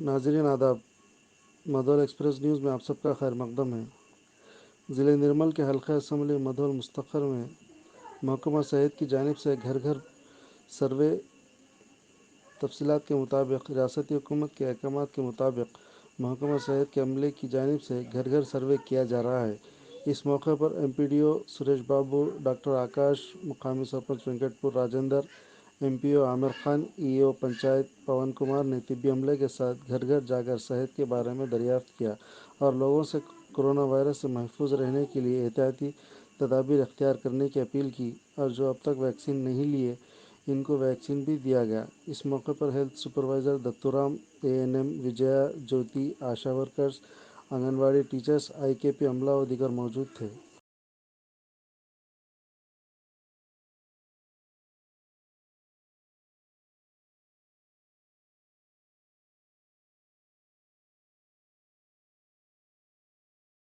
ناظرین آداب، مدھول express news میں آپ سب کا خیر مقدم ہے۔ ضلع نرمل کے حلقہ اسمبلی مدھول مستقر میں محکمہ صحت کی جانب سے گھر گھر سروے تفصیلات کے مطابق ریاستی حکومت کے احکامات کے مطابق محکمہ صحت کے عملے کی جانب سے گھر گھر سروے کیا جا رہا ہے۔ اس موقع پر M P D O Suresh Babu, doctor Akash, مقامی sarpanch Venkatpur Rajender, M P O Aamir Khan, E O panchayat Pawan Kumar نے طبی عملے کے ساتھ گھر گھر جا کر صحت کے بارے میں دریافت کیا اور لوگوں سے کورونا وائرس سے محفوظ رہنے کے لیے احتیاطی تدابیر اختیار کرنے کی اپیل کی، اور جو اب تک ویکسین نہیں لیے ان کو ویکسین بھی دیا گیا۔ اس موقع پر ہیلتھ سپروائزر دتورام، اے این ایم، وجیا جیوتی، آشا ورکرز، آنگن واڑی ٹیچرز، آئی کے پی عملہ و دیگر موجود تھے۔